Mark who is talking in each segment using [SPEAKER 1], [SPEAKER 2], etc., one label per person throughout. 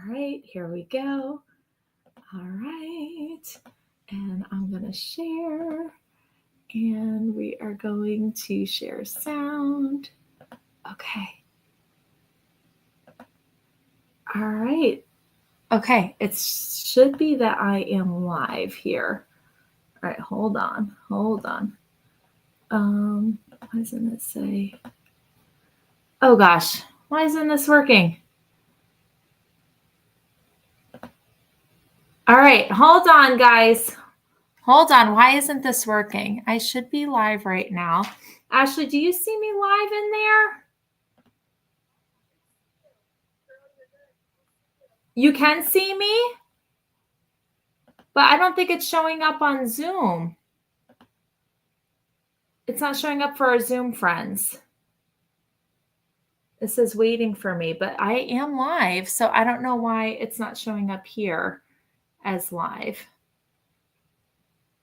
[SPEAKER 1] right, here we go. All right, and I'm going to share, and we are going to share sound. Okay. All right. Okay, it should be that I am live here. All right, hold on. Why doesn't it say? Oh gosh, why isn't this working? All right, hold on, guys. Hold on. Why isn't this working? I should be live right now. Ashley, do you see me live in there? You can see me, but I don't think it's showing up on Zoom. It's not showing up for our Zoom friends. It says waiting for me, but I am live, so I don't know why it's not showing up here as live.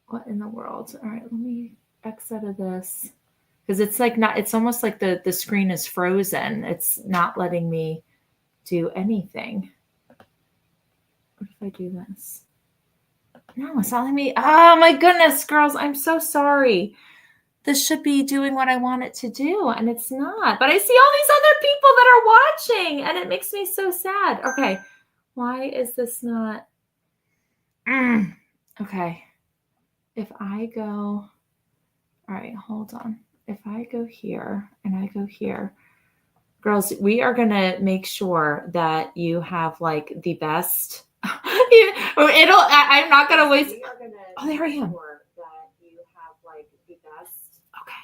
[SPEAKER 1] What in the world? All right, let me X out of this because it's like not, it's almost like the screen is frozen. It's not letting me do anything. What if I do this? No, it's not letting me. Oh my goodness, girls, I'm so sorry. This should be doing what I want it to do, and it's not. But I see all these other people that are watching, and it makes me so sad. Okay, why is this not? Okay, if I go, all right, hold on. If I go here and I go here, girls, we are going to make sure that you have like the best. I'm not going to waste. Oh, there I am. That you have like the best. Okay.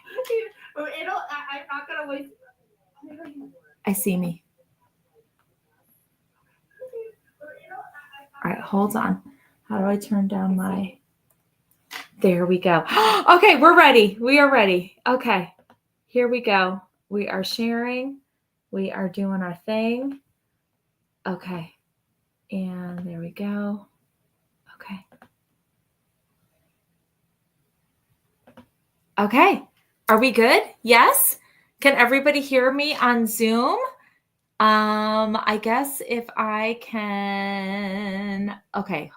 [SPEAKER 1] I'm not going to waste. I see me. All right, hold on. How do I turn down my? There we go. Okay, we're ready. We are ready. Okay, here we go. We are sharing. We are doing our thing. Okay, and there we go. Okay. Okay, are we good? Yes? Can everybody hear me on Zoom? I guess if I can, okay.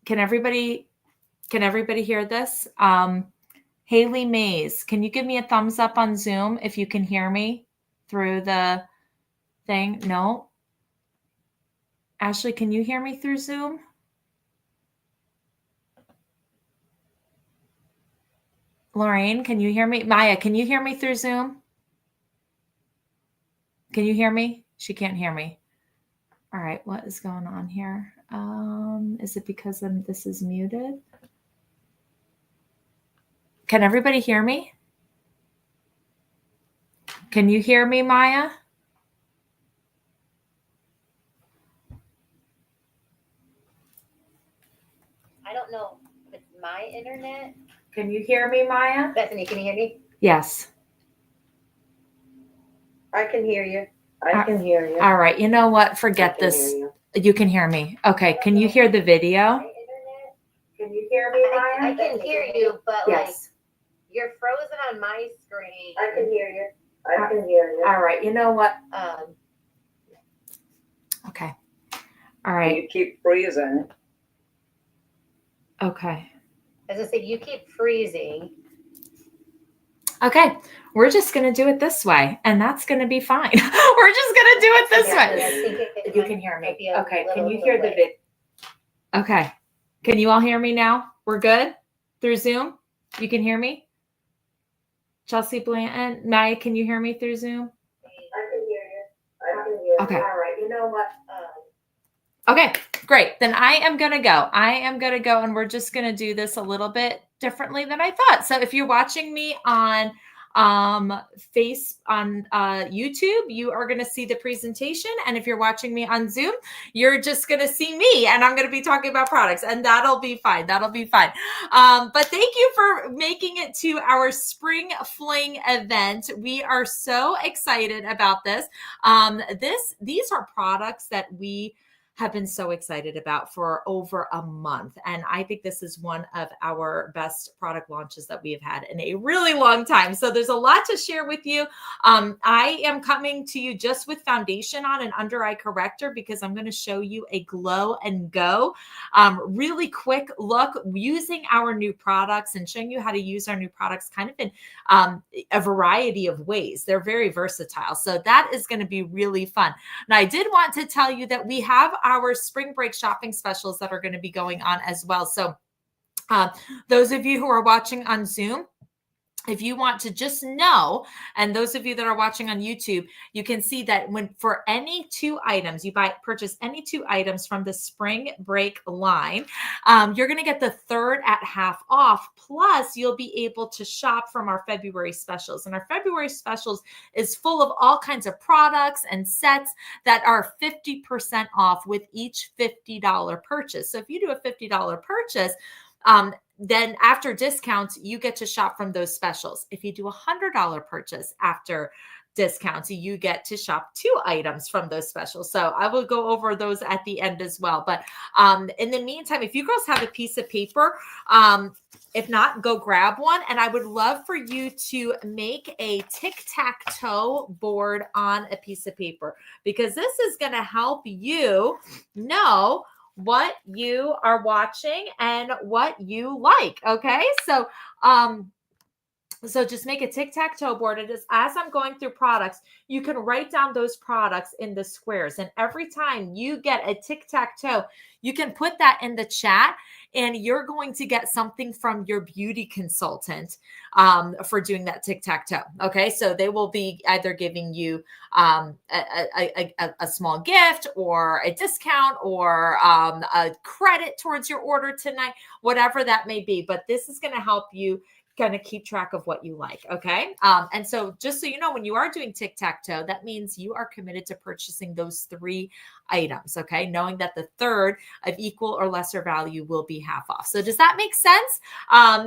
[SPEAKER 1] Can everybody hear this? Haley Mays, can you give me a thumbs up on Zoom if you can hear me through the thing? No? Ashley, can you hear me through Zoom? Lorraine, can you hear me? Maya, can you hear me through Zoom? Can you hear me? She can't hear me. All right, what is going on here? Is it because this is muted? Can everybody hear me? Can you hear me, Maya?
[SPEAKER 2] I don't know if it's my internet.
[SPEAKER 1] Can you hear me, Maya?
[SPEAKER 2] Bethany, can you hear me?
[SPEAKER 1] Yes.
[SPEAKER 3] I can hear you. I can hear you.
[SPEAKER 1] All right. You know what? Forget this. You can hear me. Okay. Can you hear the video?
[SPEAKER 3] Can you hear me, Maya?
[SPEAKER 2] I can hear you, but
[SPEAKER 1] Yes.
[SPEAKER 2] like you're frozen on my screen.
[SPEAKER 3] I can hear you. I can hear you.
[SPEAKER 1] All right. You know what? Okay. All right.
[SPEAKER 3] You keep freezing.
[SPEAKER 1] Okay.
[SPEAKER 2] As I said, you keep freezing.
[SPEAKER 1] Okay. We're just going to do it this way, and that's going to be fine. We're just going to do it this way. You can hear me. Okay. Can you hear the video? Okay. Can you all hear me now? We're good through Zoom? You can hear me? Chelsea Blanton, Maya, can you hear me through Zoom?
[SPEAKER 3] I can hear you. I can hear you.
[SPEAKER 1] Okay.
[SPEAKER 3] All right. You know what?
[SPEAKER 1] Okay, great. Then I am going to go. And we're just going to do this a little bit differently than I thought. So if you're watching me on YouTube, you are going to see the presentation. And if you're watching me on Zoom, you're just going to see me, and I'm going to be talking about products, and that'll be fine. But thank you for making it to our Spring Fling event. We are so excited about this. These are products that we have been so excited about for over a month. And I think this is one of our best product launches that we have had in a really long time. So there's a lot to share with you. I am coming to you just with foundation on an under eye corrector because I'm going to show you a Glow and Go really quick look using our new products and showing you how to use our new products kind of in a variety of ways. They're very versatile. So that is going to be really fun. Now, I did want to tell you that we have our spring break shopping specials that are going to be going on as well. So those of you who are watching on Zoom, if you want to just know, and those of you that are watching on YouTube, you can see that when for any 2 items, you purchase any 2 items from the spring break line, you're going to get the 3rd at half off. Plus, you'll be able to shop from our February specials. And our February specials is full of all kinds of products and sets that are 50% off with each $50 purchase. So if you do a $50 purchase, then after discounts, you get to shop from those specials. If you do a $100 purchase after discounts, you get to shop 2 items from those specials. So I will go over those at the end as well. But in the meantime, if you girls have a piece of paper, if not, go grab one. And I would love for you to make a tic-tac-toe board on a piece of paper, because this is going to help you know what you are watching and what you like. Okay. So, so just make a tic-tac-toe board. It is, as I'm going through products, you can write down those products in the squares. And every time you get a tic-tac-toe, you can put that in the chat and you're going to get something from your beauty consultant for doing that tic-tac-toe. Okay. So they will be either giving you a small gift or a discount or a credit towards your order tonight, whatever that may be. But this is going to help you kind of keep track of what you like. Okay. And so just so you know, when you are doing tic-tac-toe, that means you are committed to purchasing those 3 items. Okay. Knowing that the 3rd of equal or lesser value will be half off. So does that make sense?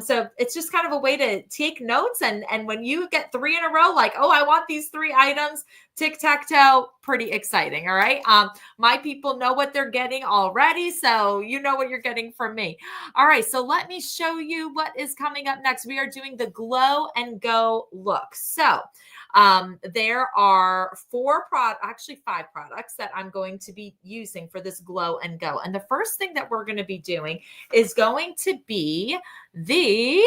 [SPEAKER 1] So it's just kind of a way to take notes. And when you get 3 in a row, like, oh, I want these 3 items, tic-tac-toe, pretty exciting. All right. My people know what they're getting already. So you know what you're getting from me. All right. So let me show you what is coming up next. We are doing the Glow and Go look. So there are 5 products that I'm going to be using for this Glow and Go. And the first thing that we're going to be doing is going to be the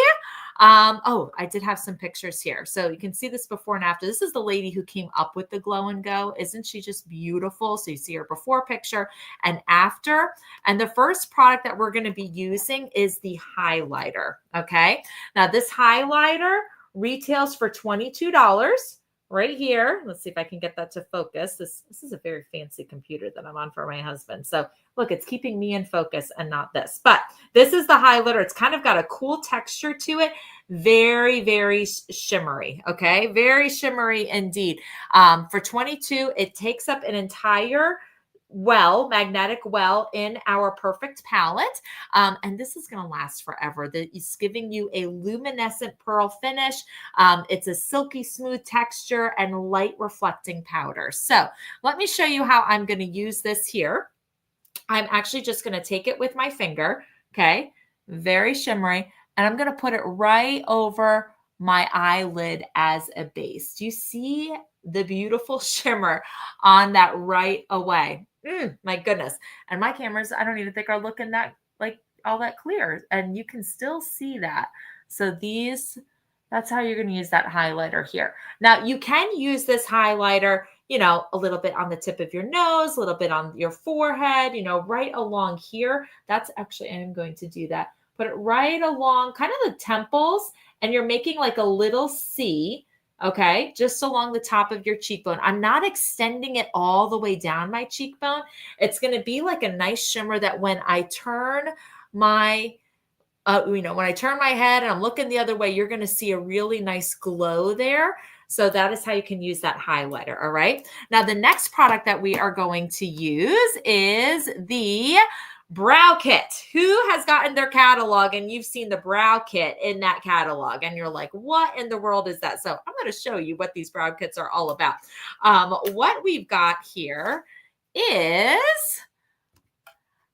[SPEAKER 1] I did have some pictures here. So you can see this before and after. This is the lady who came up with the Glow and Go. Isn't she just beautiful? So you see her before picture and after. And the first product that we're going to be using is the highlighter. Okay. Now this highlighter retails for $22 right here. Let's see if I can get that to focus. This is a very fancy computer that I'm on for my husband. So look, it's keeping me in focus and not this. But this is the highlighter. It's kind of got a cool texture to it. Very, very shimmery. Okay. Very shimmery indeed. For $22, it takes up an entire magnetic well in our Perfect palette. And this is going to last forever. It's giving you a luminescent pearl finish. It's a silky smooth texture and light reflecting powder. So let me show you how I'm going to use this here. I'm actually just going to take it with my finger. Okay. Very shimmery. And I'm going to put it right over my eyelid as a base. Do you see the beautiful shimmer on that right away? My goodness. And my cameras, I don't even think are looking that like all that clear. And you can still see that. So that's how you're going to use that highlighter here. Now you can use this highlighter, a little bit on the tip of your nose, a little bit on your forehead, right along here. That's actually, I'm going to do that. Put it right along kind of the temples, and you're making like a little C. Okay, just along the top of your cheekbone. I'm not extending it all the way down my cheekbone. It's going to be like a nice shimmer that when I turn my, when I turn my head and I'm looking the other way, you're going to see a really nice glow there. So that is how you can use that highlighter. All right. Now, the next product that we are going to use is the Brow Kit. Who has gotten their catalog and you've seen the Brow Kit in that catalog and you're like, what in the world is that? So I'm going to show you what these Brow Kits are all about. What we've got here is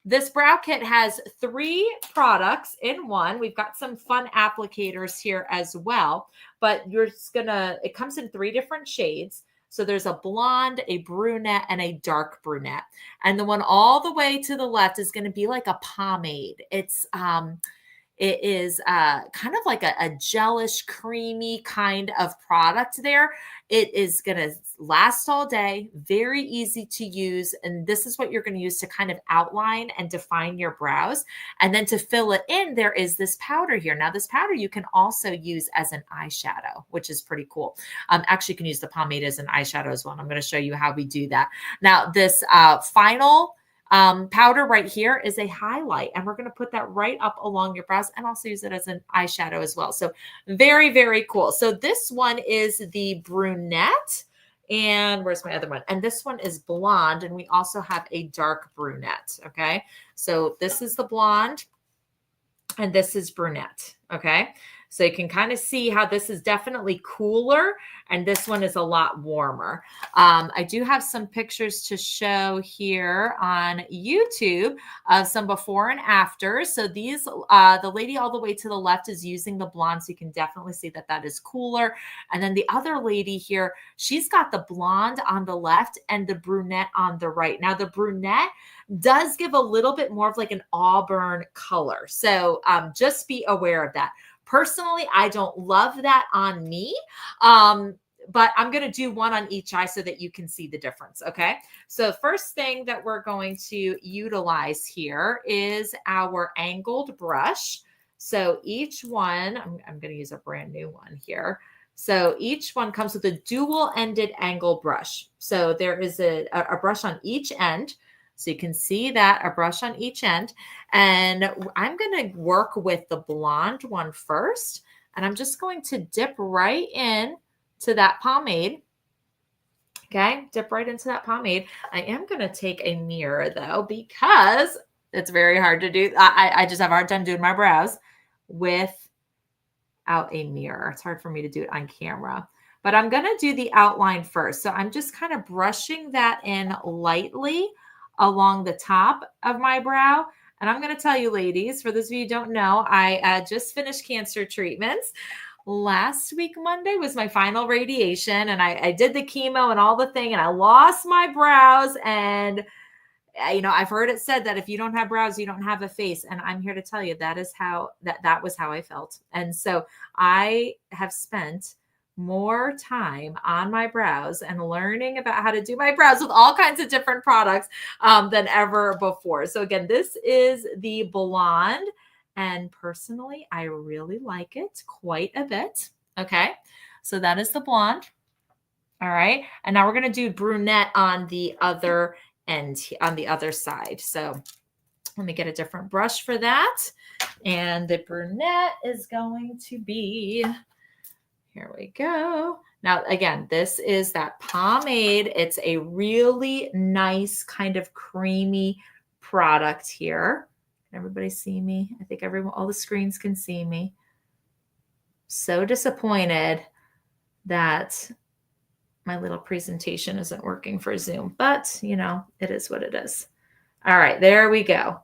[SPEAKER 1] this brow kit has 3 products in one. We've got some fun applicators here as well, but it comes in 3 different shades. So there's a blonde, a brunette, and a dark brunette. And the one all the way to the left is going to be like a pomade. It is kind of like a gelish, creamy kind of product there. It is going to last all day, very easy to use. And this is what you're going to use to kind of outline and define your brows. And then to fill it in, there is this powder here. Now, this powder you can also use as an eyeshadow, which is pretty cool. Actually, you can use the pomade as an eyeshadow as well. And I'm going to show you how we do that. Now, this final powder right here is a highlight, and we're going to put that right up along your brows and also use it as an eyeshadow as well. So very, very cool. So this one is the brunette, and where's my other one? And this one is blonde, and we also have a dark brunette. Okay. So this is the blonde and this is brunette. Okay. So you can kind of see how this is definitely cooler and this one is a lot warmer. I do have some pictures to show here on YouTube of some before and after. So these, the lady all the way to the left is using the blonde. So you can definitely see that that is cooler. And then the other lady here, she's got the blonde on the left and the brunette on the right. Now the brunette does give a little bit more of like an auburn color. So just be aware of that. Personally, I don't love that on me, but I'm going to do one on each eye so that you can see the difference, okay? So first thing that we're going to utilize here is our angled brush. So each one, I'm going to use a brand new one here. So each one comes with a dual-ended angle brush. So there is a brush on each end. So you can see that, a brush on each end. And I'm going to work with the blonde one first. And I'm just going to dip right in to that pomade. Okay, dip right into that pomade. I am going to take a mirror though, because it's very hard to do. I just have a hard time doing my brows without a mirror. It's hard for me to do it on camera. But I'm going to do the outline first. So I'm just kind of brushing that in lightly along the top of my brow. And I'm going to tell you, ladies, for those of you who don't know, I just finished cancer treatments. Last week, Monday, was my final radiation. And I did the chemo and all the thing. And I lost my brows. And, you know, I've heard it said that if you don't have brows, you don't have a face. And I'm here to tell you that is how, that was how I felt. And so I have spent more time on my brows and learning about how to do my brows with all kinds of different products than ever before. So again, this is the blonde, and personally, I really like it quite a bit. Okay, so that is the blonde. All right, and now we're going to do brunette on the other end, on the other side. So let me get a different brush for that. And the brunette is going to be, here we go. Now, again, this is that pomade. It's a really nice kind of creamy product here. Can everybody see me? I think all the screens can see me. So disappointed that my little presentation isn't working for Zoom, but you know, it is what it is. All right, there we go.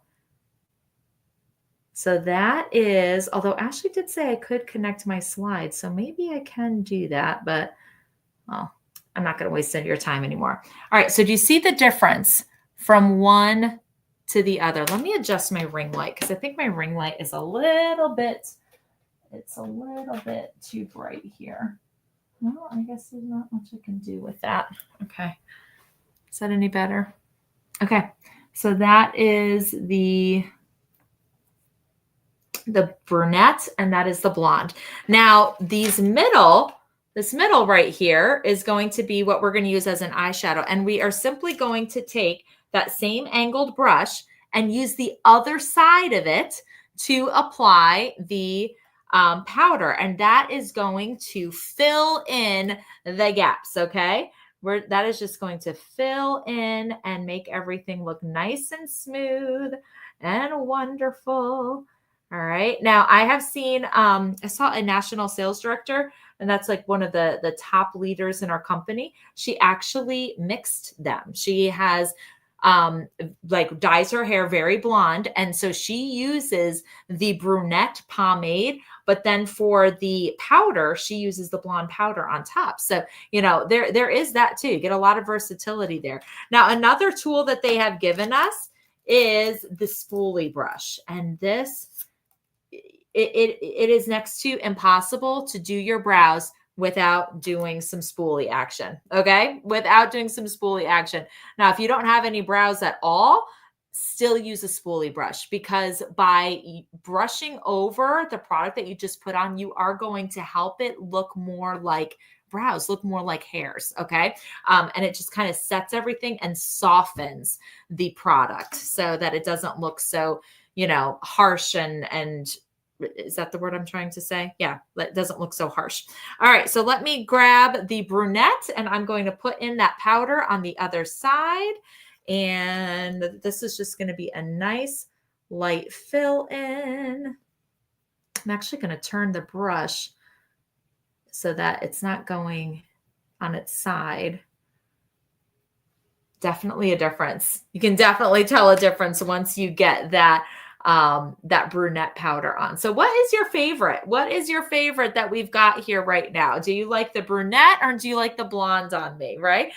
[SPEAKER 1] So that is, although Ashley did say I could connect my slides, so maybe I can do that, but well, I'm not going to waste your time anymore. All right, so do you see the difference from one to the other? Let me adjust my ring light because I think my ring light is a little bit too bright here. Well, I guess there's not much I can do with that. Okay, is that any better? Okay, so that is the brunette, and that is the blonde. Now, this middle right here is going to be what we're going to use as an eyeshadow. And we are simply going to take that same angled brush and use the other side of it to apply the powder. And that is going to fill in the gaps, okay? That is just going to fill in and make everything look nice and smooth and wonderful. All right. Now I have seen, I saw a national sales director, and that's like one of the top leaders in our company. She actually mixed them. She has like dyes her hair very blonde. And so she uses the brunette pomade, but then for the powder, she uses the blonde powder on top. So, there is that too. You get a lot of versatility there. Now, another tool that they have given us is the spoolie brush. And this, it is next to impossible to do your brows without doing some spoolie action. Okay. Without doing some spoolie action. Now, if you don't have any brows at all, still use a spoolie brush, because by brushing over the product that you just put on, you are going to help it look more like brows, look more like hairs. Okay. And it just kind of sets everything and softens the product so that it doesn't look so, harsh and is that the word I'm trying to say? Yeah, it doesn't look so harsh. All right, so let me grab the brunette and I'm going to put in that powder on the other side. And this is just going to be a nice light fill in. I'm actually going to turn the brush so that it's not going on its side. Definitely a difference. You can definitely tell a difference once you get that brunette powder on. So what is your favorite? What is your favorite that we've got here right now? Do you like the brunette or do you like the blonde on me? Right.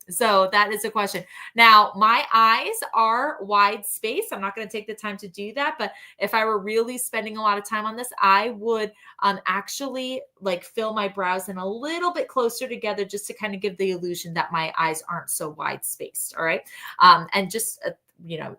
[SPEAKER 1] So that is a question. Now, my eyes are wide space. I'm not going to take the time to do that, but if I were really spending a lot of time on this, I would actually like fill my brows in a little bit closer together just to kind of give the illusion that my eyes aren't so wide spaced. All right. And just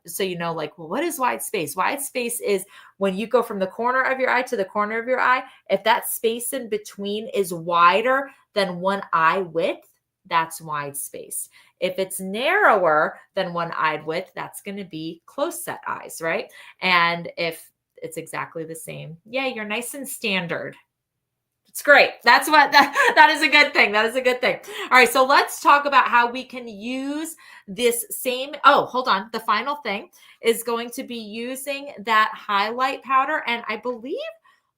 [SPEAKER 1] so like, well, what is wide space? Wide space is when you go from the corner of your eye to the corner of your eye. If that space in between is wider than one eye width, that's wide space. If it's narrower than one eye width, that's going to be close set eyes, right? And if it's exactly the same, yeah, you're nice and standard. It's great. That's what that is a good thing. That is a good thing. All right. So let's talk about how we can use this same. Oh, hold on. The final thing is going to be using that highlight powder. And I believe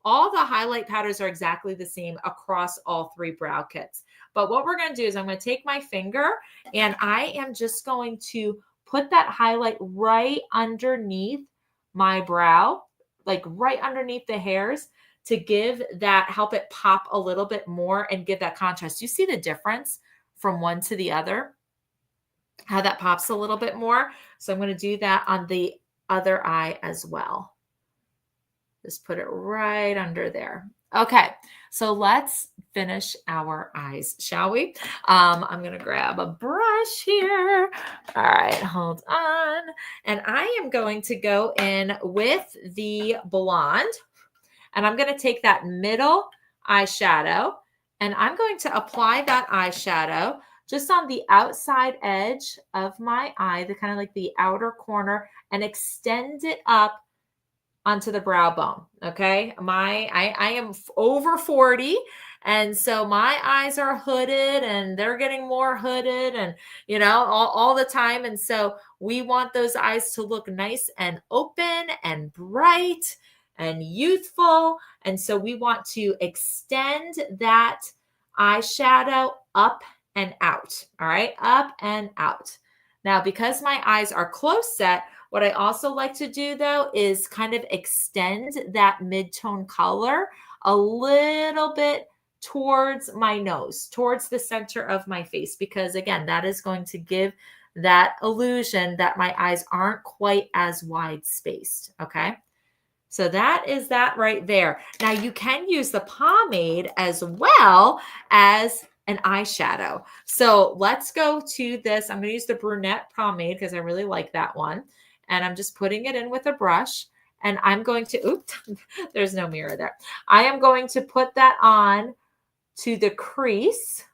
[SPEAKER 1] all the highlight powders are exactly the same across all three brow kits. But what we're going to do is I'm going to take my finger and I am just going to put that highlight right underneath my brow, like right underneath the hairs, to help it pop a little bit more and give that contrast. You see the difference from one to the other, how that pops a little bit more. So I'm going to do that on the other eye as well. Just put it right under there. Okay, so let's finish our eyes, shall we? I'm going to grab a brush here. All right, hold on. And I am going to go in with the blonde. And I'm going to take that middle eyeshadow and I'm going to apply that eyeshadow just on the outside edge of my eye, the kind of like the outer corner, and extend it up onto the brow bone. Okay. I am over 40. And so my eyes are hooded and they're getting more hooded and, all the time. And so we want those eyes to look nice and open and bright and youthful. And so we want to extend that eyeshadow up and out. All right. Up and out. Now, because my eyes are close set, what I also like to do though, is kind of extend that mid-tone color a little bit towards my nose, towards the center of my face, because again, that is going to give that illusion that my eyes aren't quite as wide spaced. Okay. So that is that right there. Now you can use the pomade as well as an eyeshadow. So let's go to this. I'm going to use the brunette pomade because I really like that one. And I'm just putting it in with a brush and I'm going to, oops, there's no mirror there. I am going to put that on to the crease.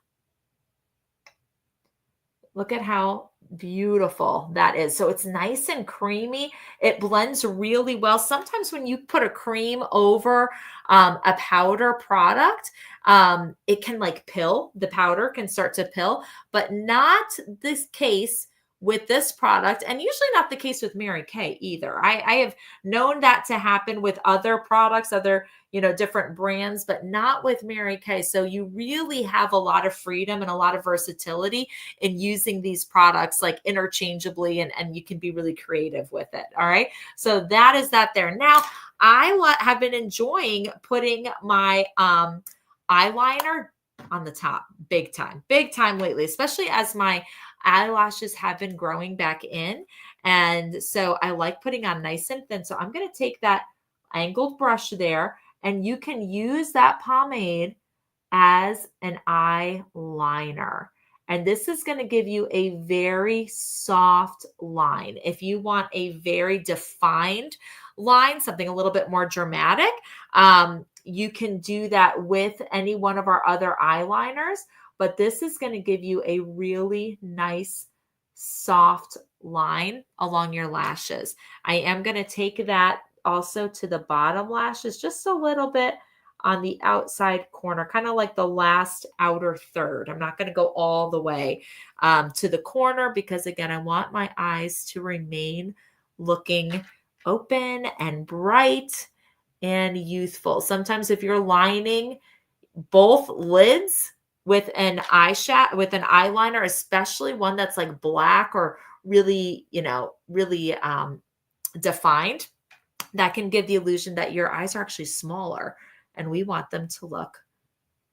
[SPEAKER 1] Look at how beautiful that is. So it's nice and creamy. It blends really well. Sometimes when you put a cream over a powder product, it can like pill. The powder can start to pill, but not this case with this product, and usually not the case with Mary Kay either. I have known that to happen with other products, other, different brands, but not with Mary Kay. So you really have a lot of freedom and a lot of versatility in using these products like interchangeably, and you can be really creative with it. All right. So that is that there. Now, I have been enjoying putting my eyeliner on the top big time lately, especially as my eyelashes have been growing back in. And so I like putting on nice and thin. So I'm going to take that angled brush there, and you can use that pomade as an eyeliner. And this is going to give you a very soft line. If you want a very defined line, something a little bit more dramatic, you can do that with any one of our other eyeliners, but this is going to give you a really nice, soft line along your lashes. I am going to take that also to the bottom lashes, just a little bit on the outside corner, kind of like the last outer third. I'm not going to go all the way to the corner because, again, I want my eyes to remain looking open and bright and youthful. Sometimes if you're lining both lids with an eyeliner, especially one that's like black or really, really defined, that can give the illusion that your eyes are actually smaller, and we want them to look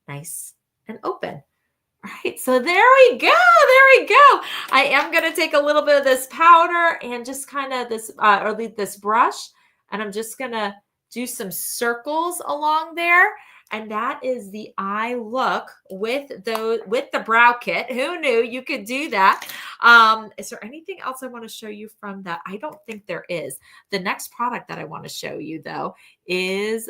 [SPEAKER 1] nice and open. All right, so there we go. I am going to take a little bit of this powder and just kind of this brush, and I'm just going to do some circles along there. And that is the eye look with the brow kit. Who knew you could do that? Is there anything else I want to show you from that? I don't think there is. The next product that I want to show you, though, is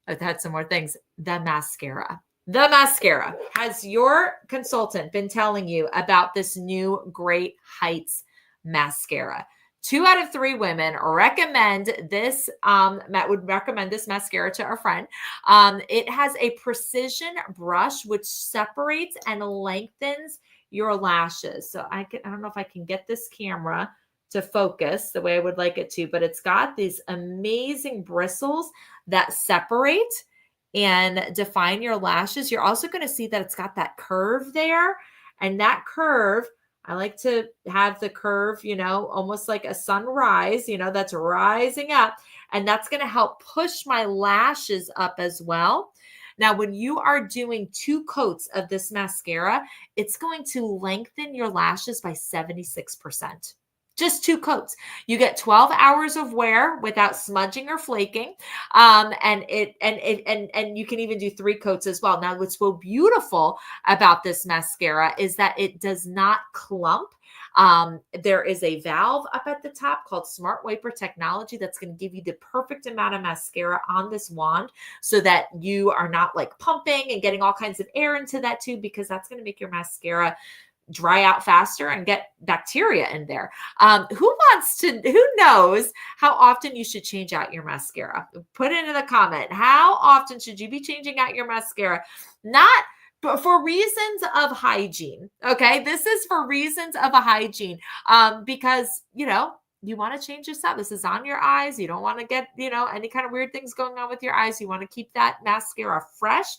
[SPEAKER 1] I've had some more things. The mascara. The mascara. Has your consultant been telling you about this new Great Heights mascara? 2 out of 3 women recommend this, would recommend this mascara to a friend. It has a precision brush which separates and lengthens your lashes. So I don't know if I can get this camera to focus the way I would like it to, but it's got these amazing bristles that separate and define your lashes. You're also going to see that it's got that curve there, and that curve, I like to have the curve, almost like a sunrise, that's rising up, and that's going to help push my lashes up as well. Now, when you are doing 2 coats of this mascara, it's going to lengthen your lashes by 76%. Just 2 coats. You get 12 hours of wear without smudging or flaking. And you can even do 3 coats as well. Now, what's so beautiful about this mascara is that it does not clump. There is a valve up at the top called Smart Wiper technology that's going to give you the perfect amount of mascara on this wand so that you are not like pumping and getting all kinds of air into that tube, because that's going to make your mascara dry out faster and get bacteria in there. Who knows how often you should change out your mascara? Put it in the comment. How often should you be changing out your mascara? Not for reasons of hygiene. Okay. This is for reasons of a hygiene. Because, you want to change this out. This is on your eyes. You don't want to get, any kind of weird things going on with your eyes. You want to keep that mascara fresh.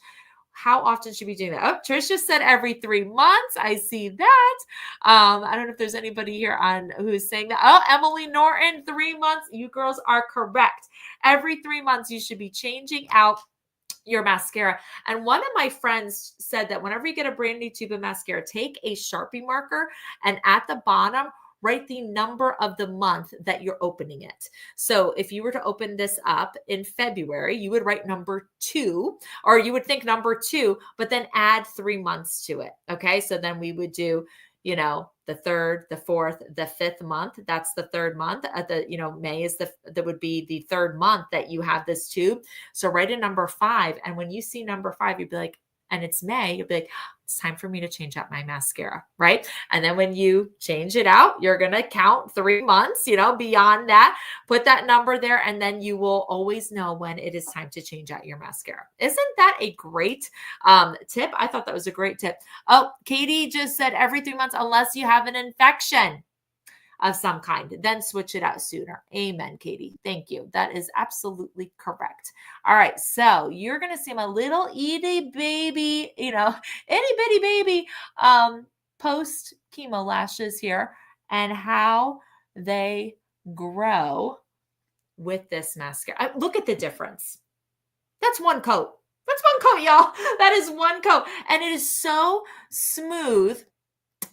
[SPEAKER 1] How often should we be doing that? Oh, Trisha said every 3 months. I see that. I don't know if there's anybody here who's saying that. Oh, Emily Norton, 3 months. You girls are correct. Every 3 months, you should be changing out your mascara. And one of my friends said that whenever you get a brand new tube of mascara, take a Sharpie marker and at the bottom, write the number of the month that you're opening it. So if you were to open this up in February, you would write number 2, or you would think number 2, but then add 3 months to it. Okay. So then we would do, the 3rd, the 4th, the 5th month. That's the 3rd month. May is that would be the 3rd month that you have this tube. So write a number 5. And when you see number 5, you'd be like, and it's May, you'll be like, it's time for me to change out my mascara, right? And then when you change it out, you're going to count 3 months, beyond that, put that number there, and then you will always know when it is time to change out your mascara. Isn't that a great tip? I thought that was a great tip. Oh, Katie just said every 3 months, unless you have an infection of some kind, then switch it out sooner. Amen, Katie. Thank you. That is absolutely correct. All right. So you're going to see my little itty baby, itty bitty baby, post chemo lashes here and how they grow with this mascara. Look at the difference. That's one coat. That's one coat, y'all. That is one coat. And it is so smooth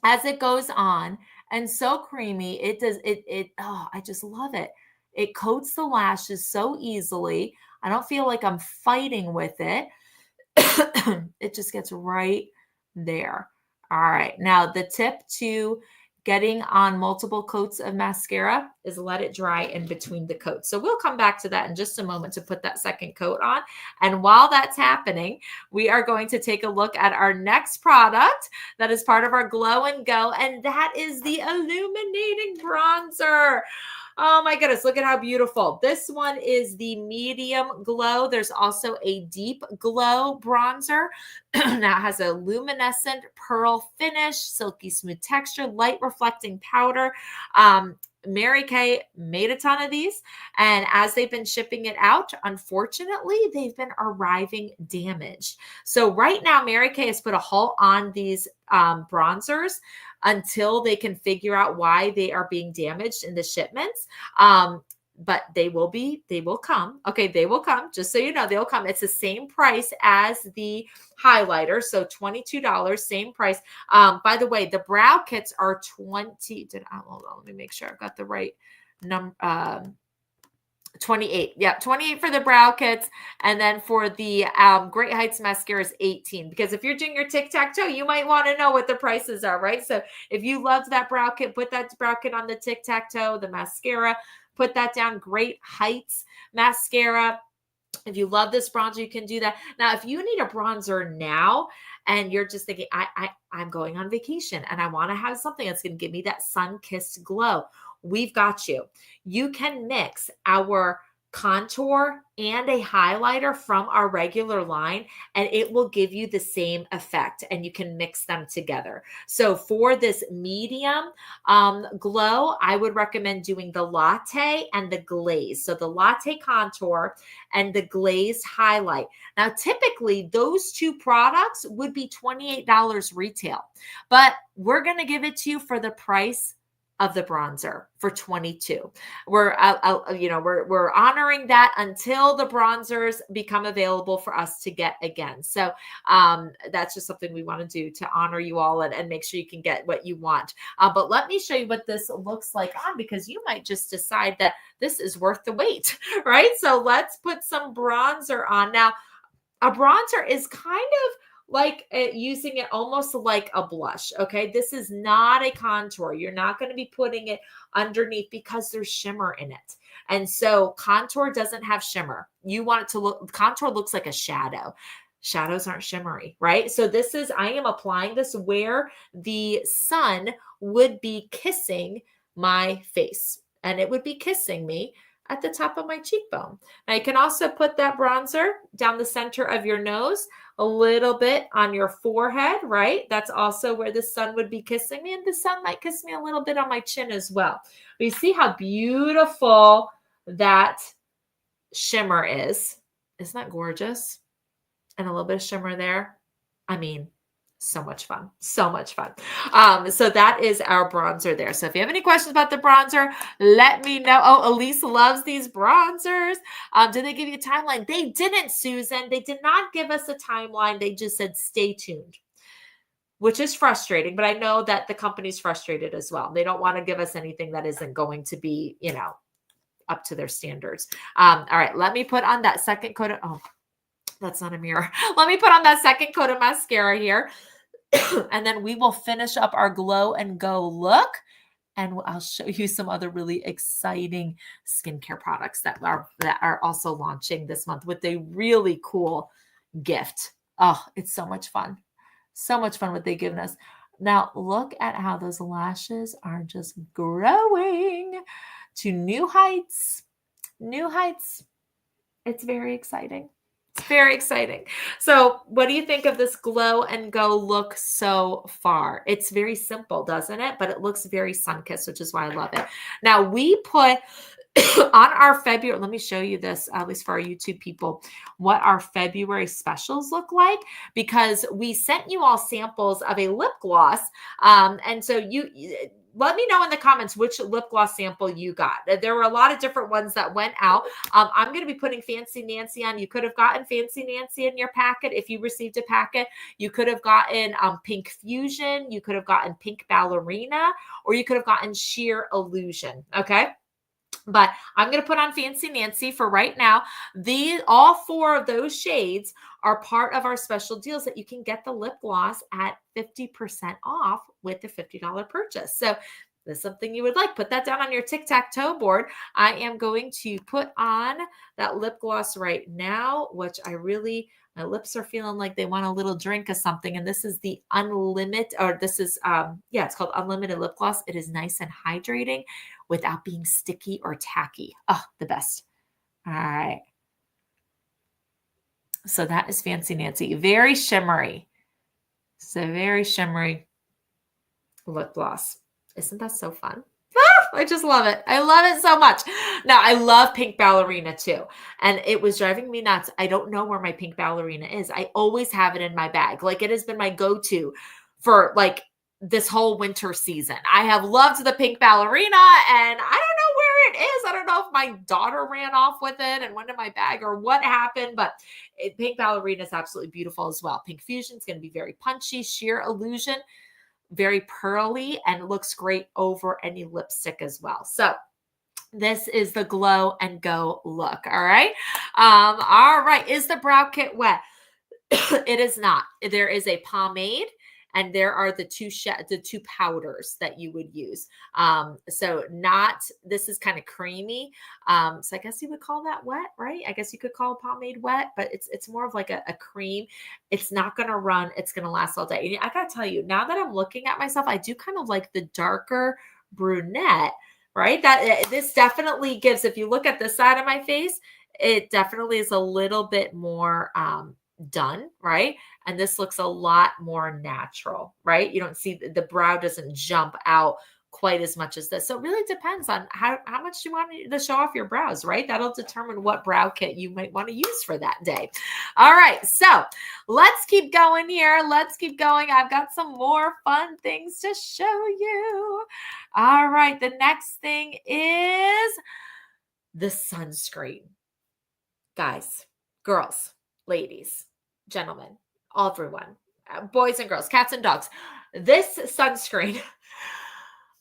[SPEAKER 1] as it goes on. And so creamy. I just love it. It coats the lashes so easily. I don't feel like I'm fighting with it. It just gets right there. All right. Now the tip to getting on multiple coats of mascara is let it dry in between the coats. So we'll come back to that in just a moment to put that second coat on. And while that's happening, we are going to take a look at our next product that is part of our Glow and Go, and that is the Illuminating Bronzer. Oh my goodness, look at how beautiful. This one is the medium glow. There's also a deep glow bronzer. Now it has a luminescent pearl finish, silky smooth texture, light reflecting powder. Mary Kay made a ton of these, and as they've been shipping it out, unfortunately, they've been arriving damaged. So right now, Mary Kay has put a halt on these bronzers until they can figure out why they are being damaged in the shipments. But they will come. Okay, they will come. Just so you know, they'll come. It's the same price as the highlighter. So $22, same price. By the way, the brow kits are $20. Hold on, let me make sure I've got the right number. 28. Yeah, 28 for the brow kits. And then for the Great Heights mascara is 18. Because if you're doing your tic-tac-toe, you might want to know what the prices are, right? So if you loved that brow kit, put that brow kit on the tic-tac-toe, the mascara, put that down. Great Heights mascara. If you love this bronzer, you can do that. Now, if you need a bronzer now and you're just thinking, I'm going on vacation and I want to have something that's going to give me that sun-kissed glow, we've got you. You can mix our contour and a highlighter from our regular line, and it will give you the same effect, and you can mix them together. So for this medium glow, I would recommend doing the latte and the glaze. So the latte contour and the glaze highlight. Now, typically those two products would be $28 retail, but we're going to give it to you for the price of the bronzer for $22. We're honoring that until the bronzers become available for us to get again. So that's just something we want to do to honor you all and make sure you can get what you want. But let me show you what this looks like on, because you might just decide that this is worth the wait, right? So let's put some bronzer on. Now, a bronzer is kind of like using it almost like a blush. Okay. This is not a contour. You're not going to be putting it underneath because there's shimmer in it. And so contour doesn't have shimmer. You want it to look, contour looks like a shadow. Shadows aren't shimmery, right? So I am applying this where the sun would be kissing my face, and it would be kissing me at the top of my cheekbone. Now you can also put that bronzer down the center of your nose, a little bit on your forehead, right? That's also where the sun would be kissing me, and the sun might kiss me a little bit on my chin as well. But you see how beautiful that shimmer is. Isn't that gorgeous? And a little bit of shimmer there. I mean, so much fun. So much fun. So that is our bronzer there. So if you have any questions about the bronzer, let me know. Oh, Elise loves these bronzers. Did they give you a timeline? They didn't, Susan. They did not give us a timeline. They just said, stay tuned, which is frustrating, but I know that the company's frustrated as well. They don't want to give us anything that isn't going to be, up to their standards. All right, let me put on that second coat of, that's not a mirror. Let me put on that second coat of mascara here. And then we will finish up our Glow and Go look. And I'll show you some other really exciting skincare products that are also launching this month with a really cool gift. Oh, it's so much fun. So much fun what they've given us. Now look at how those lashes are just growing to new heights. New heights. It's very exciting. It's very exciting. So what do you think of this Glow and Go look so far? It's very simple, doesn't it? But it looks very sun-kissed, which is why I love it. Now we put on our February, let me show you this, at least for our YouTube people, what our February specials look like, because we sent you all samples of a lip gloss. And so you let me know in the comments which lip gloss sample you got. There were a lot of different ones that went out. I'm going to be putting Fancy Nancy on. You could have gotten Fancy Nancy in your packet if you received a packet. You could have gotten Pink Fusion. You could have gotten Pink Ballerina, or you could have gotten Sheer Illusion. Okay. But I'm going to put on Fancy Nancy for right now. All 4 of those shades are part of our special deals that you can get the lip gloss at 50% off with the $50 purchase. So this is something you would like. Put that down on your tic-tac-toe board. I am going to put on that lip gloss right now, which my lips are feeling like they want a little drink of something. And this is the Unlimited, or this is, it's called Unlimited Lip Gloss. It is nice and hydrating without being sticky or tacky. Oh, the best. All right. So that is Fancy Nancy. Very shimmery. So very shimmery lip gloss. Isn't that so fun? I just love it. I love it so much. Now, I love Pink Ballerina too. And it was driving me nuts. I don't know where my Pink Ballerina is. I always have it in my bag. Like, it has been my go-to for like this whole winter season. I have loved the Pink Ballerina, and I don't know where it is. I don't know if my daughter ran off with it and went in my bag or what happened, but Pink Ballerina is absolutely beautiful as well. Pink Fusion is going to be very punchy. Sheer Illusion, very pearly, and looks great over any lipstick as well. So this is the Glow and Go look. All right. All right. Is the brow kit wet? It is not. There is a pomade, and there are the two powders that you would use. This is kind of creamy. So I guess you would call that wet, right? I guess you could call pomade wet, but it's more of like a cream. It's not going to run. It's going to last all day. And I got to tell you, now that I'm looking at myself, I do kind of like the darker brunette, right? This definitely gives, if you look at this side of my face, it definitely is a little bit more, done, right? And this looks a lot more natural, right? You don't see the brow doesn't jump out quite as much as this. So it really depends on how much you want to show off your brows, right? That'll determine what brow kit you might want to use for that day. All right. So let's keep going here. Let's keep going. I've got some more fun things to show you. All right. The next thing is the sunscreen. Guys, girls, ladies, gentlemen, everyone, boys and girls, cats and dogs, this sunscreen,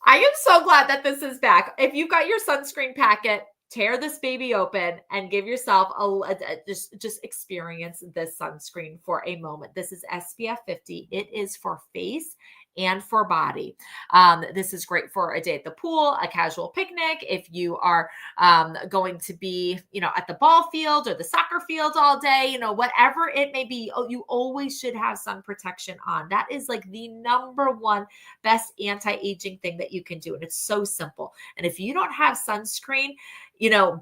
[SPEAKER 1] I am so glad that this is back. If you've got your sunscreen packet, tear this baby open and give yourself just experience this sunscreen for a moment. This is SPF 50. It is for face and for body. This is great for a day at the pool, a casual picnic. If you are going to be, at the ball field or the soccer field all day, whatever it may be, you always should have sun protection on. That is like the number one best anti-aging thing that you can do. And it's so simple. And if you don't have sunscreen,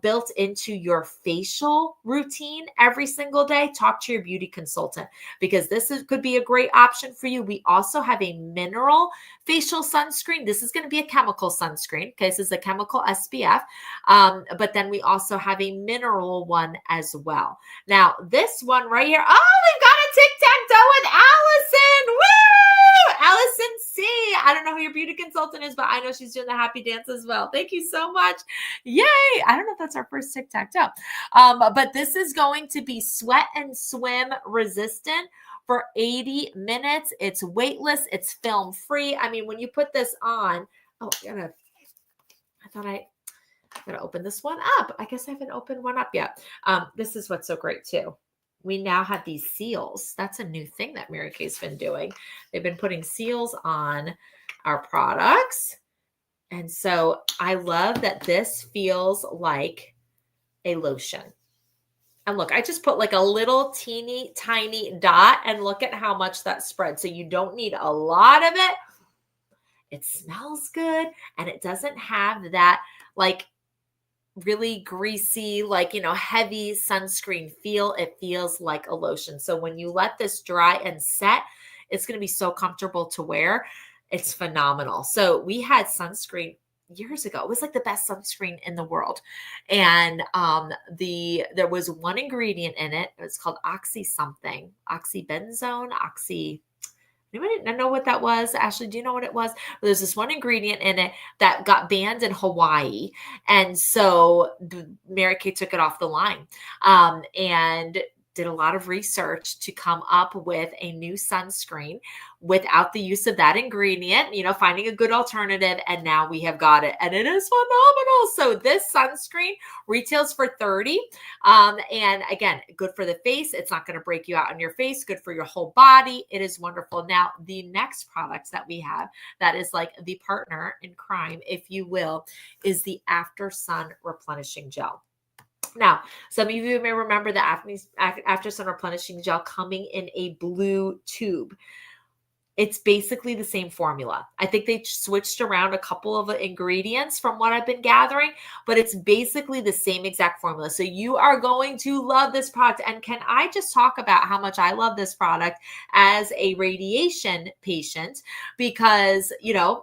[SPEAKER 1] built into your facial routine every single day, talk to your beauty consultant, because could be a great option for you. We also have a mineral facial sunscreen. This is going to be a chemical sunscreen. Okay. This is a chemical SPF. But then we also have a mineral one as well. Now this one right here. Oh, we've got a tic-tac-toe with Allison. Woo! Allison C. I don't know who your beauty consultant is, but I know she's doing the happy dance as well. Thank you so much. Yay. I don't know if that's our first tic-tac-toe. But this is going to be sweat and swim resistant for 80 minutes. It's weightless. It's film free. I mean, when you put this on, I gotta open this one up. I guess I haven't opened one up yet. This is what's so great too. We now have these seals. That's a new thing that Mary Kay's been doing. They've been putting seals on our products. And so I love that this feels like a lotion. And look, I just put like a little teeny tiny dot and look at how much that spread. So you don't need a lot of it. It smells good and it doesn't have that like really greasy, like, heavy sunscreen feel. It feels like a lotion. So when you let this dry and set, it's going to be so comfortable to wear. It's phenomenal. So we had sunscreen years ago. It was like the best sunscreen in the world. And there was one ingredient in it. It was called oxy something, oxybenzone, anybody know what that was? Ashley, do you know what it was? There's this one ingredient in it that got banned in Hawaii. And so Mary Kay took it off the line and did a lot of research to come up with a new sunscreen without the use of that ingredient, finding a good alternative. And now we have got it and it is phenomenal. So this sunscreen retails for $30. And again, good for the face. It's not going to break you out on your face. Good for your whole body. It is wonderful. Now, the next product that we have that is like the partner in crime, if you will, is the After Sun Replenishing Gel. Now, some of you may remember the After Sun Replenishing Gel coming in a blue tube. It's basically the same formula. I think they switched around a couple of ingredients from what I've been gathering, but it's basically the same exact formula. So you are going to love this product. And can I just talk about how much I love this product as a radiation patient? Because,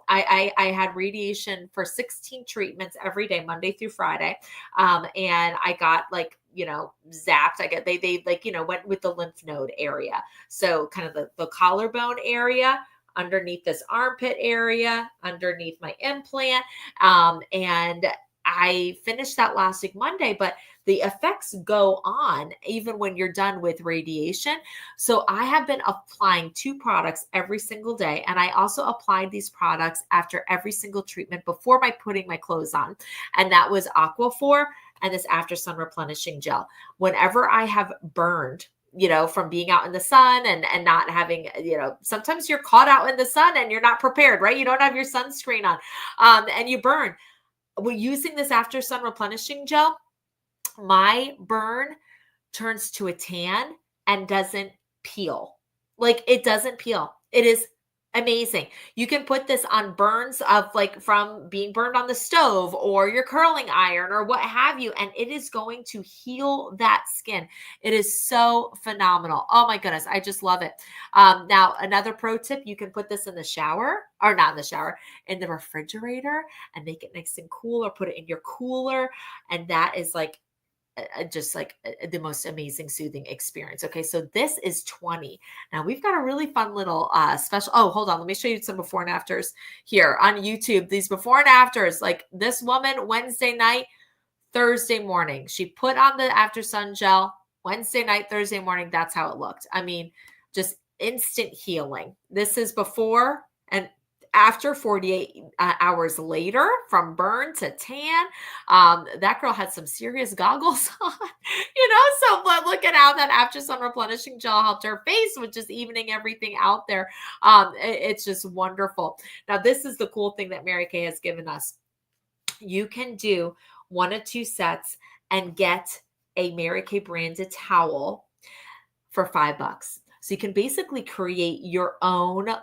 [SPEAKER 1] I had radiation for 16 treatments every day, Monday through Friday. And I got zapped. They went with the lymph node area. So kind of the collarbone area, underneath this armpit area, underneath my implant. And I finished that last week Monday, but the effects go on even when you're done with radiation. So I have been applying 2 products every single day. And I also applied these products after every single treatment before putting my clothes on. And that was Aquaphor and this After Sun Replenishing Gel. Whenever I have burned, from being out in the sun and not having, sometimes you're caught out in the sun and you're not prepared, right? You don't have your sunscreen on and you burn. We're using this After Sun Replenishing Gel. My burn turns to a tan and doesn't peel. Like it doesn't peel. It is amazing. You can put this on burns of from being burned on the stove or your curling iron or what have you. And it is going to heal that skin. It is so phenomenal. Oh my goodness. I just love it. Now another pro tip, you can put this in the shower or not in the shower, in the refrigerator and make it nice and cool or put it in your cooler. And that is the most amazing soothing experience. Okay. So this is $20. Now we've got a really fun little special. Oh, hold on. Let me show you some before and afters here on YouTube. These before and afters, like this woman Wednesday night, Thursday morning, she put on the After Sun Gel Wednesday night, Thursday morning. That's how it looked. I mean, just instant healing. This is before and after 48 hours later, from burn to tan. That girl had some serious goggles on, so look at how that After Sun Replenishing Gel helped her face with just evening everything out there. It's just wonderful. Now, this is the cool thing that Mary Kay has given us. You can do 1 of 2 sets and get a Mary Kay branded towel for $5. So you can basically create your own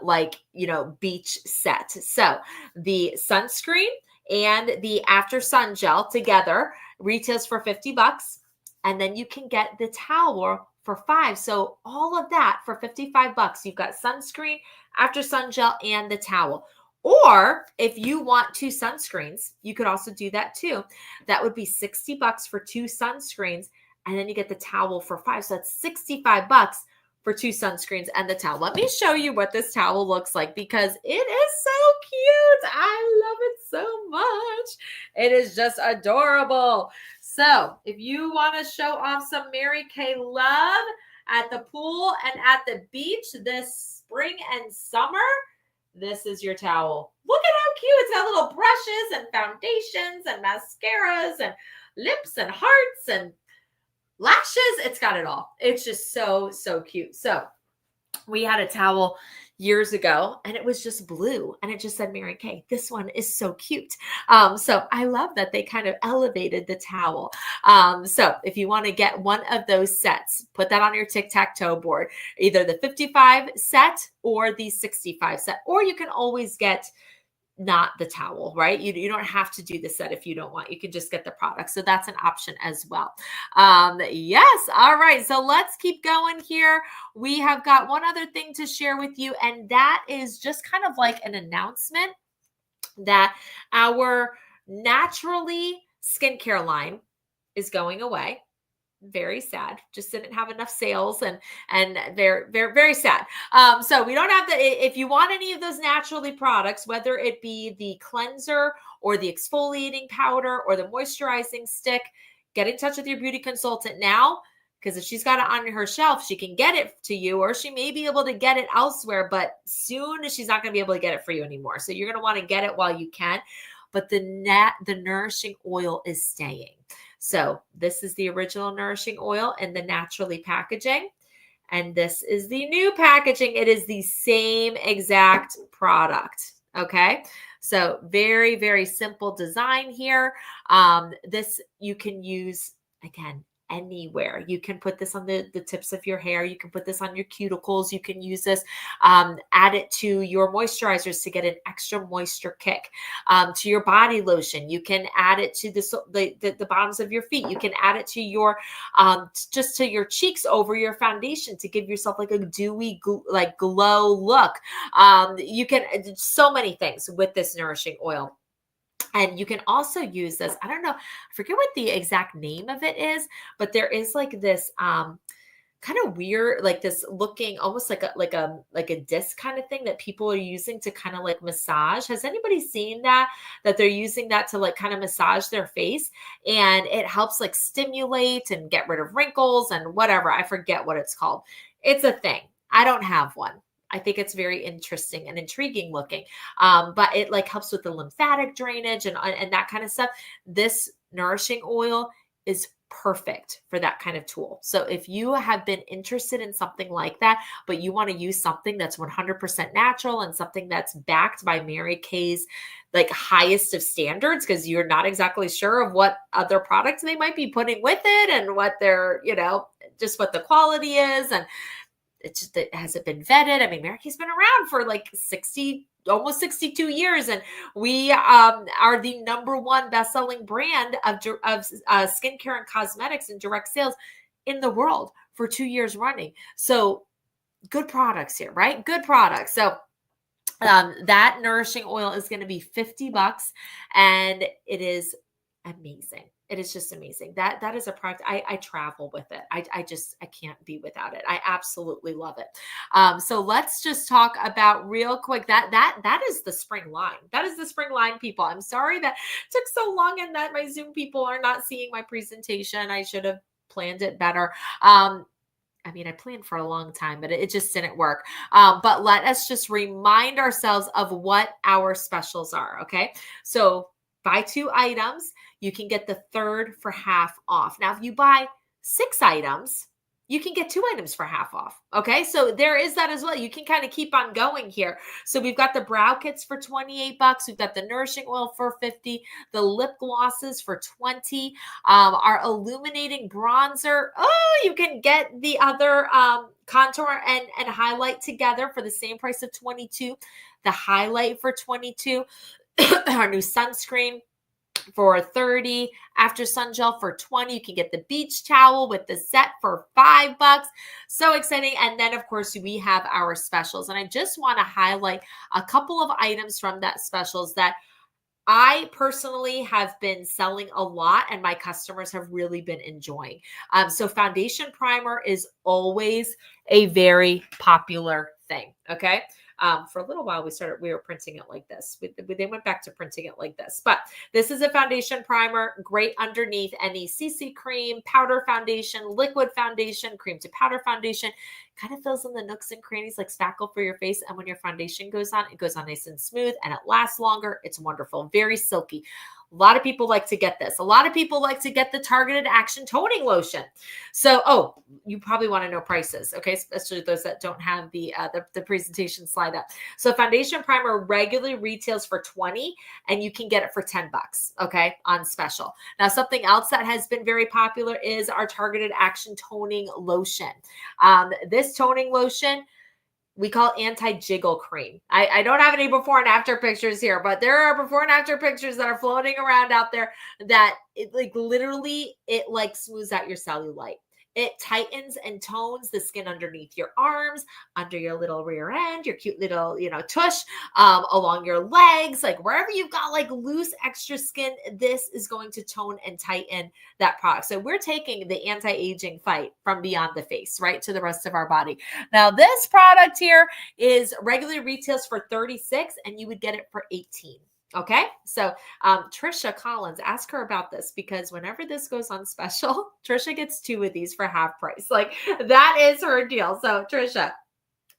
[SPEAKER 1] beach set. So the sunscreen and the After Sun Gel together retails for $50. And then you can get the towel for $5. So all of that for $55. You've got sunscreen, After Sun Gel, and the towel. Or if you want 2 sunscreens, you could also do that too. That would be $60 for 2 sunscreens. And then you get the towel for $5. So that's $65 for 2 sunscreens and the towel. Let me show you what this towel looks like because it is so cute. I love it so much. It is just adorable. So if you want to show off some Mary Kay love at the pool and at the beach this spring and summer, this is your towel. Look at how cute. It's got little brushes and foundations and mascaras and lips and hearts and lashes. It's got it all. It's just so, so cute. So we had a towel years ago, and it was just blue, and it just said Mary Kay. This one is so cute. So I love that they kind of elevated the towel. So if you want to get one of those sets, put that on your tic-tac-toe board, either the 55 set or the 65 set, or you can always get not the towel, right? You don't have to do the set if you don't want. You can just get the product. So that's an option as well. Yes. All right. So let's keep going here. We have got one other thing to share with you, and that is just kind of like an announcement that our Naturally skincare line is going away. Very sad. Just didn't have enough sales, and they're very sad. So we don't have if you want any of those Naturally products, whether it be the cleanser or the exfoliating powder or the moisturizing stick, get in touch with your beauty consultant now, because if she's got it on her shelf, she can get it to you, or she may be able to get it elsewhere, but soon she's not going to be able to get it for you anymore. So you're going to want to get it while you can. But the nourishing oil is staying. So this is the original nourishing oil in the Naturally packaging. And this is the new packaging. It is the same exact product. Okay. So very, very simple design here. This you can use, again, anywhere. You can put this on the tips of your hair. You can put this on your cuticles. You can use this, add it to your moisturizers to get an extra moisture kick, to your body lotion. You can add it to the bottoms of your feet. You can add it to your, just to your cheeks over your foundation to give yourself like a dewy, like glow look. You can do so many things with this nourishing oil. And you can also use this, I don't know, I forget what the exact name of it is, but there is like this kind of weird, like this looking almost like a disc kind of thing that people are using to kind of like massage. Has anybody seen that they're using that to like kind of massage their face, and it helps like stimulate and get rid of wrinkles and whatever. I forget what it's called. It's a thing. I don't have one. I think it's very interesting and intriguing looking, but it like helps with the lymphatic drainage and that kind of stuff. This nourishing oil is perfect for that kind of tool. So if you have been interested in something like that, but you want to use something that's 100% natural and something that's backed by Mary Kay's like highest of standards, because you're not exactly sure of what other products they might be putting with it and what they're, just what the quality is, and has it been vetted? I mean, Mary Kay's been around for like almost 62 years. And we are the #1 best-selling brand of skincare and cosmetics and direct sales in the world for 2 years running. So good products here, right? Good products. So that nourishing oil is going to be $50, and it is amazing. It is just amazing. That is a product. I travel with it. I can't be without it. I absolutely love it. So let's just talk about real quick that is the spring line. That is the spring line, people. I'm sorry that it took so long and that my Zoom people are not seeing my presentation. I should have planned it better. I planned for a long time, but it just didn't work. But let us just remind ourselves of what our specials are. Okay. So buy 2 items, you can get the third for half off. Now, if you buy 6 items, you can get 2 items for half off. Okay. So there is that as well. You can kind of keep on going here. So we've got the brow kits for $28. We've got the nourishing oil for $50, the lip glosses for $20, our illuminating bronzer. Oh, you can get the other contour and highlight together for the same price of $22, the highlight for $22, our new sunscreen for $30, after sun gel for $20. You can get the beach towel with the set for $5. So exciting. And then of course we have our specials. And I just want to highlight a couple of items from that specials that I personally have been selling a lot and my customers have really been enjoying. So foundation primer is always a very popular thing. Okay. For a little while, we were printing it like this. They went back to printing it like this, but this is a foundation primer, great underneath any CC cream, powder foundation, liquid foundation, cream to powder foundation, kind of fills in the nooks and crannies like spackle for your face. And when your foundation goes on, it goes on nice and smooth and it lasts longer. It's wonderful. Very silky. A lot of people like to get this. A lot of people like to get the targeted action toning lotion. So, you probably want to know prices, okay? Especially those that don't have the presentation slide up. So foundation primer regularly retails for $20 and you can get it for $10, okay, on special. Now, something else that has been very popular is our targeted action toning lotion. This toning lotion, we call anti-jiggle cream. I don't have any before and after pictures here, but there are before and after pictures that are floating around out there that it literally smooths out your cellulite. It tightens and tones the skin underneath your arms, under your little rear end, your cute little, tush, along your legs, like wherever you've got like loose extra skin, this is going to tone and tighten that product. So we're taking the anti-aging fight from beyond the face, right, to the rest of our body. Now, this product here is regularly retails for $36 and you would get it for $18. Okay, so Trisha Collins, ask her about this because whenever this goes on special, Trisha gets 2 of these for half price. Like that is her deal. So Trisha,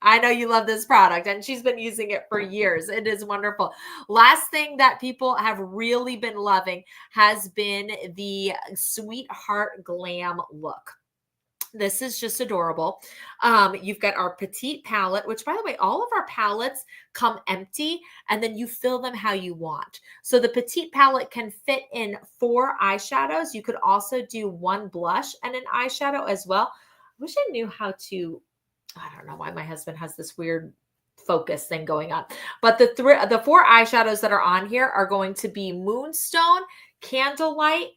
[SPEAKER 1] I know you love this product and she's been using it for years. It is wonderful. Last thing that people have really been loving has been the Sweetheart Glam look. This is just adorable. You've got our petite palette, which by the way, all of our palettes come empty and then you fill them how you want. So the petite palette can fit in 4 eyeshadows. You could also do 1 blush and an eyeshadow as well. I wish I knew how to, I don't know why my husband has this weird focus thing going on, but the 4 eyeshadows that are on here are going to be Moonstone, Candlelight,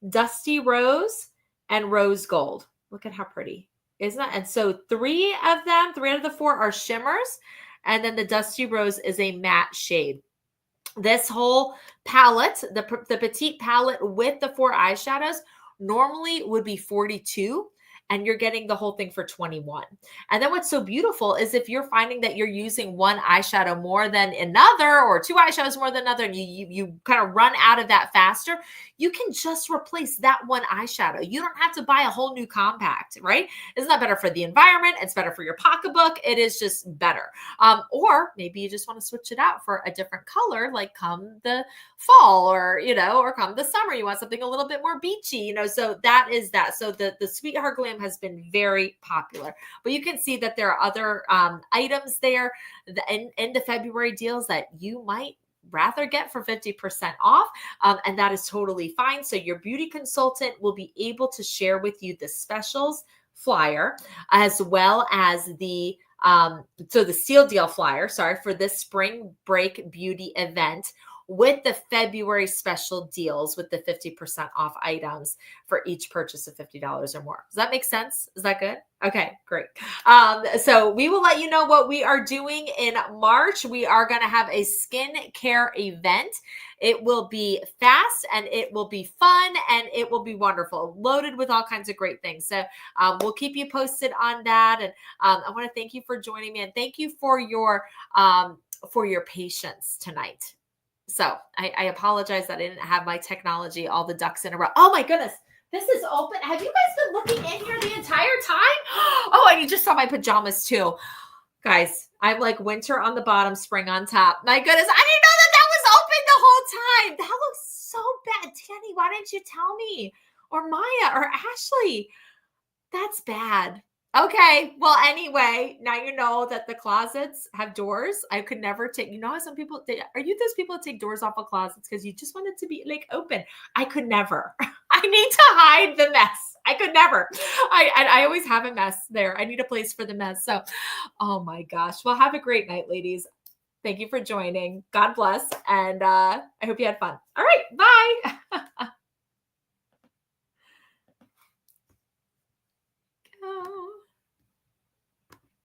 [SPEAKER 1] Dusty Rose, and Rose Gold. Look at how pretty, isn't it? And so 3 out of the 4 are shimmers. And then the Dusty Rose is a matte shade. This whole palette, the petite palette with the 4 eyeshadows normally would be $42. And you're getting the whole thing for $21. And then what's so beautiful is if you're finding that you're using 1 eyeshadow more than another or 2 eyeshadows more than another, and you kind of run out of that faster, you can just replace that 1 eyeshadow. You don't have to buy a whole new compact, right? Isn't that better for the environment? It's better for your pocketbook. It is just better. Or maybe you just want to switch it out for a different color, like come the fall or come the summer, you want something a little bit more beachy, so that is that. So the Sweetheart Glam has been very popular, but you can see that there are other items there, the end of February deals that you might rather get for 50% off. And that is totally fine. So your beauty consultant will be able to share with you the specials flyer as well as the Steal Deal flyer, for this spring break beauty event with the February special deals with the 50% off items for each purchase of $50 or more. Does that make sense? Is that good? Okay, great. So we will let you know what we are doing in March. We are going to have a skincare event. It will be fast and it will be fun and it will be wonderful, loaded with all kinds of great things. So we'll keep you posted on that. And I want to thank you for joining me and thank you for your patience tonight. So I apologize that I didn't have my technology, all the ducks in a row. Oh my goodness. This is open. Have you guys been looking in here the entire time? Oh, and you just saw my pajamas too. Guys, I'm like winter on the bottom, spring on top. My goodness. I didn't know that was open the whole time. That looks so bad. Danny, why didn't you tell me? Or Maya or Ashley? That's bad. Okay. Well, anyway, now you know that the closets have doors. I could never take, how some people, are you those people that take doors off of closets because you just want it to be like open? I could never. I need to hide the mess. I could never. I always have a mess there. I need a place for the mess. So, oh my gosh. Well, have a great night, ladies. Thank you for joining. God bless. And I hope you had fun. All right. Bye.